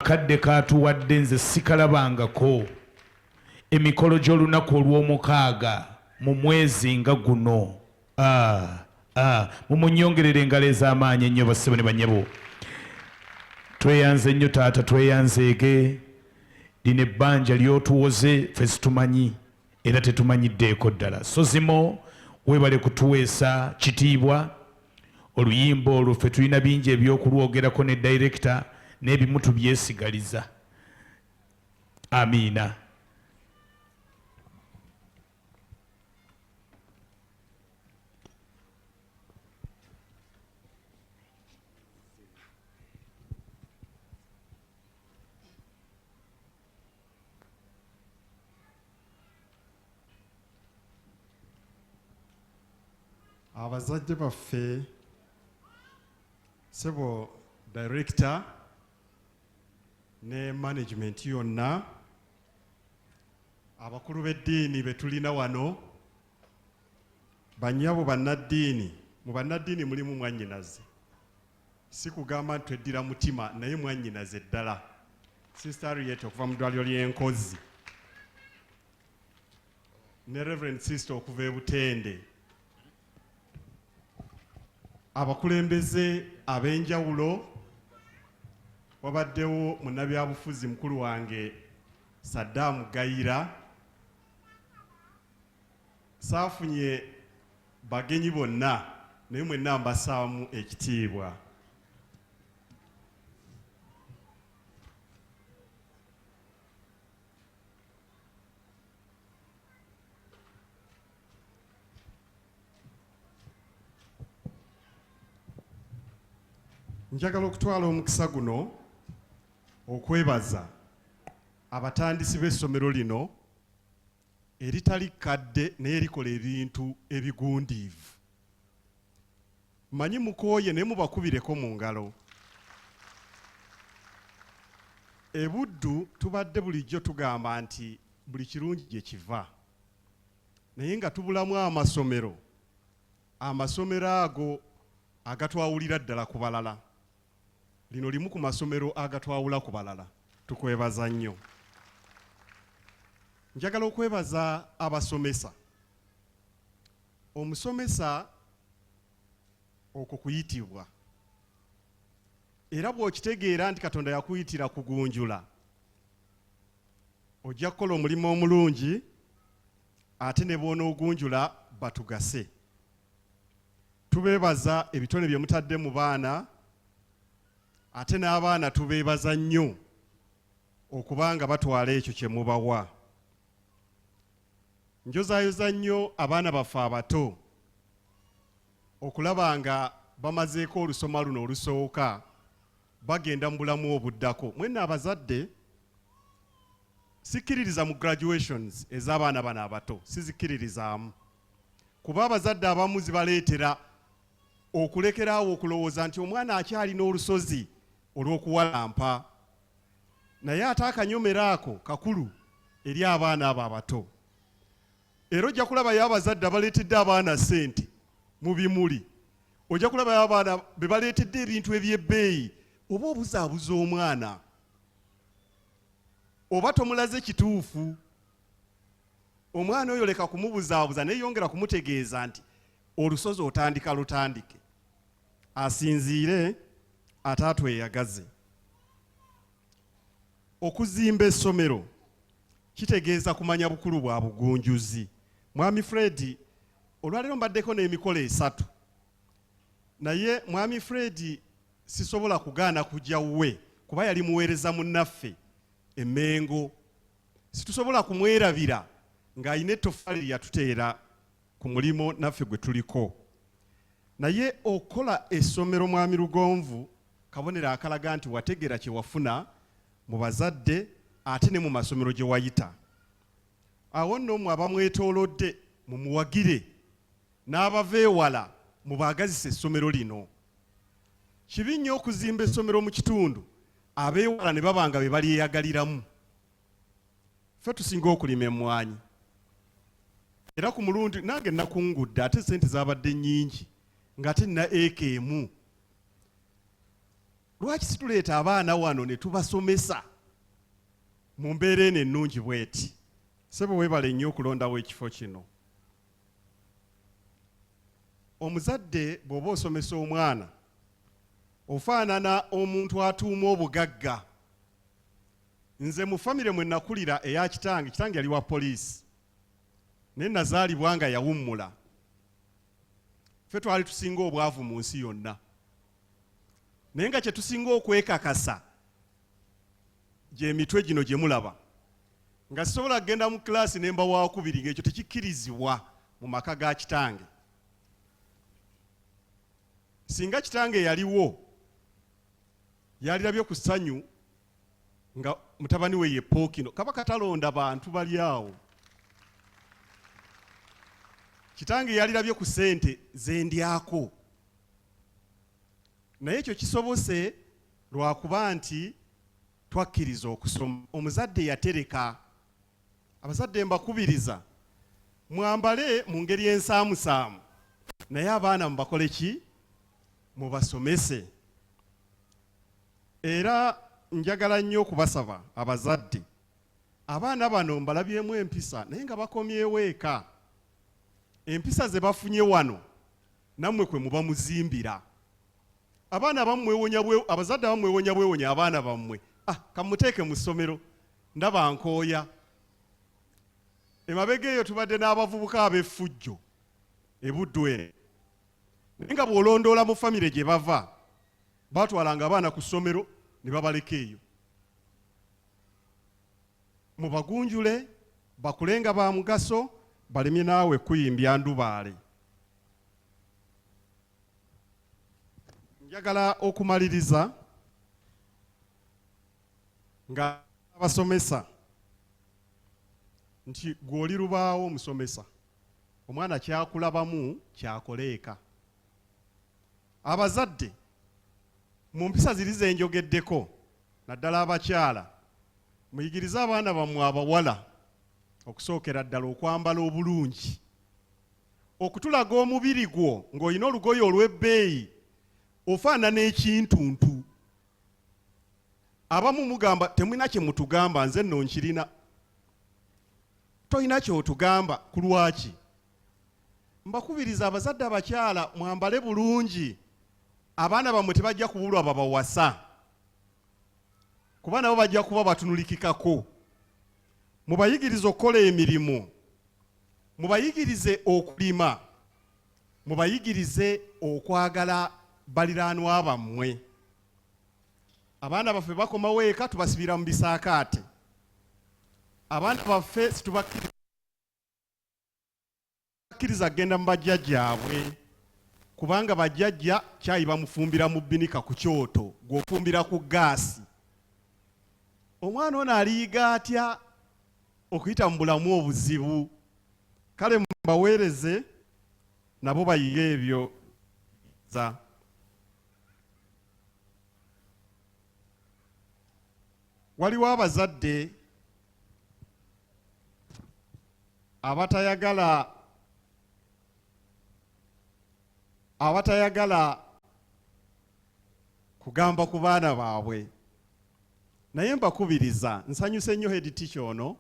akadde katuwadde nze sikalabangako emikolo gy'olunaku olw'omukaaga mu mwezi nga guno. Mumunyongerere engalo ez'amaanyi ennyo bassebo ne bannyabo. Tweyanze nnyo taata, tweyanzeege. Lino ebbanja ly'otuwoze ffe situmanyi era tetumanyiddeeko ddala. So zimo weebale kutuweesa kitiibwa. Oluyimba olwo ffe tulina bingi ebyokulwogerako ne director n'ebimu tubyesigaliza. Amiina. Abazadde baffe, sebo director ne management yonna, abakulu b'eddiini be tulina wano, bannyabo bannaddiini, mu bannaddiini mulimu mwannyinaze. Si kugamba nti tweddira mutima naye mwannyinaze ddala. Sister Harriet okuva mu ddwaliro ly'Enkozi ne Reverend Sister okuva e Butende. Abakulembeze ab'enjawulo, wabaddewo munnabyabufuzi mukulu wange Saddam Gayira. Saafunye bagenyi bonna naye mwenna mbassaamu ekitiibwa. Njagala okutwala omukisa guno okwebaza abatandisi b'essomero lino eritali kadde naye likola ebintu ebigundiivu. Manyi mukooye naye mubakubireko mu ngalo. E Buddu tubadde bulijjo tugamba nti buli kirungi gye kiva, naye nga tubulamu amasomero ago agatwawulira ddala ku balala. Lino limu ku masomero agatwawula ku balala. Tukwebaza nnyo. Njagala okwebaza abasomesa. Omusomesa okwo kuyitibwa, era bw'okitegeera nti Katonda yakuyitira kugunjula, ojja kukola omulimu omulungi, ate ne bw'onoogunjula batugase. Tubeebaza ebitone bye mutadde mu baana, ate n'abaana tubeebaza nnyo okubanga batwala ekyo kye mubawa. Njozaayoza nnyo abaana baffe abato okulaba nga bamazeeko olusoma luno olusooka bagenda mu bulamu obuddako. Mwenna abazadde sikkiririza mu graduations ez'abaana bano abato, sizikkiririzaamu. Kuba abazadde abamu zibaleetera okulekeraawo okulowooza nti omwana akyalina olusozi olw'okuwalampa, naye ate akanyomero ako kakulu eri abaana abo abato. Era ojja kulabayo abazadde abaleetedde abaana ssente mu bimuli, ojja kulabayo abaana be baleetedde ebintu eby'ebbeeyi. Oba obuzaabuza omwana, oba tomulaze kituufu, omwana oyo leka kumubuzaabuza naye yongera kumutegeeza nti olusozi otandika lutandike, asinziire ate atweyagaze. Okuzimba essomero kitegeeza kumanya bukulu bwa bugunjuzi. Mwami Fred, olwaleero mbaddeko n'emikolo 3, naye Mwami Fred sisobola kugaana kujja wuwe kuba yali muweereza munnaffe e Mengo. Situsobola kumwerabira ng'alina ettoffaali lye yatuteera ku mulimo naffe gwe tuliko. Naye okola essomero Mwami Lugonvu kabonero akalaga nti wategera kye wafuna mu bazadde ate ne mu masomero gye wayita. Awo nno mmwe abamwetoolodde mumuwagire, n'abava ewala mubaagazisa essomero lino. Kibi nnyo okuzimba essomero mu kitundu abeewala ne babanga be balyeyagaliramu. Ffe tusinga okulima emmwanyi. Era ku mulundi nange nakungudde ate sente zabadde nnyingi ng'ate nina eka emu. lwaki situleeta abaana wano ne tubasomesa mu mbeera eno ennungi bweti? Ssebo weebale nnyo okulondawo ekifo kino. Omuzadde bw'oba osomesa omwana ofaanana omuntu atuuma obugagga. Nze mu famire mwe nakulira eya kitange yali wa poliisi naye nazaalibwa nga yawummula. Ffe twali tusinga obwavu mu nsi yonna, naye nga kye tusinga okwekakasa gy'emitwe gino gye mulaba, nga sisobola kugenda mu kilaasi ne mba waakubiri, ng'ekyo tekikkirizibwa mu maka ga kitange. Singa kitange yaliwo yalirabye ku ssanyu nga mutabani we ye Pokkino, Kabaka talonda bantu bali awo. Kitange yalirabye ku ssente ze ndyako, naye ekyo kisobose lwakuba nti twakkiriza okusoma. Omuzadde yatereka. Abazadde mbakubiriza mwambale mu ngeri ensaamusaamu, naye abaana mubakole ki? Mubasomese. Era njagala nnyo okubasaba abazadde, abaana bano mbalabyemu empisa naye nga bakomyewo eka. Empisa ze bafunye wano nammwe kwe muba muzimbira. Abaana abazadde abamwewonya bwewonya abaana bammwe, kamuteeke mu ssomero ndaba nkooya. Emabega eyo tubadde n'abavubuka ab'effujjo ebuddwe, naye nga bw'olondoola mu famire gye bava batwalanga abaana ku ssomero ne babaleka eyo. Mubagunjule bakulenga ba mugaso, balemye naawe kuyimbya ndubaale. Njagala okumaliriza nga abasomesa nti gw'oli lubaawo omusomesa, omwana kyakulabamu kyakoleeka. Abazadde mu mpisa ziri ze njogeddeko, naddala abakyala, muyigirize abaana bammwe abawala okusookera ddala okwambala obulungi, okutulaga omubiri gwo ng'olina olugoye olw'ebbeeyi ofaanana ekintuntu. Abamu mugamba temulina kye mutugamba, nze nno nkirina. Tolina ky'otugamba ku lwaki? Mbakubiriza abazadde abakyala mwambale bulungi, abaana bammwe tebajja kubulwa babawasa, kuba nabo bajja kuba batunulikikako. Mubayigirize okukola emirimu, mubayigirize okulima, mubayigirize okwagala baliraanwa bammwe. Abaana baffe bakomawo eka tubasibira mu bisaakaate. Abaana baffe situbakkiriza kugenda mu bajjajjaabwe, kubanga bajjajja kyayi bamufumbira mu bbinika ku kyoto, gw'ofumbira ku gaasi. Omwana ono aliyiga atya okuyita mu bulamu obuzibu? Kale mbaweereze nabo bayiga ebyo. Waliwo abazadde abatayagala kugamba ku baana baabwe, naye mbakubiriza, nsanyuse nnyo head teacher ono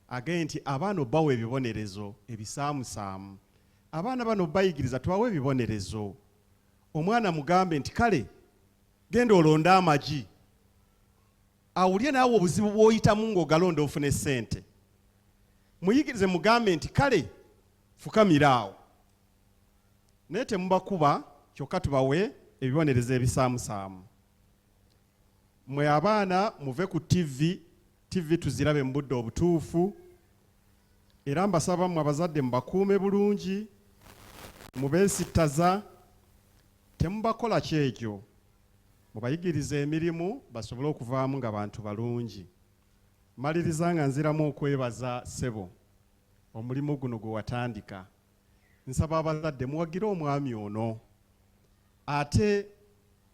agee nti abaana obbawa ebibonerezo ebisaamusaamu. Abaana bano bayigiriza tubawe ebibonerezo. Omwana mugambe nti kale genda olonde amagi, awulye naawe obuzibu bw'oyitamu ng'ogalonda ofune ssente. Muyigirize mugambe nti kale fukamira awo. Naye temubakuba, kyokka tubawe ebibonerezo ebisaamusaamu. Mmwe abaana muve ku TV tuzirabe mu budde obutuufu, era mbasaba mmwe abazadde mubakuume bulungi, mubeesittaza, temubakola kyekyo. Mubayigirize emirimu basobole okuvaamu nga bantu balungi. Maliriza nga nziramu okwebaza ssebo omulimu guno gwe watandika. Nsaba abazadde muwagire omwami ono, ate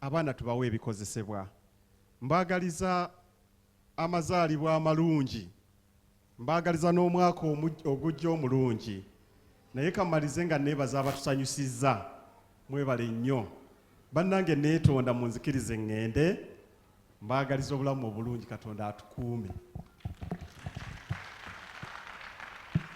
abaana tubawe ebikozesebwa. Mbaagaliza amazaalibwa amalungi, mbaagaliza n'omwaka ogujja omulungi, naye kamalize nga neebaza abatusanyusizza. Mwebale nnyo. bannange neetonda munzikirize ŋŋende mbaagaliza obulamu obulungi Katonda atukuume.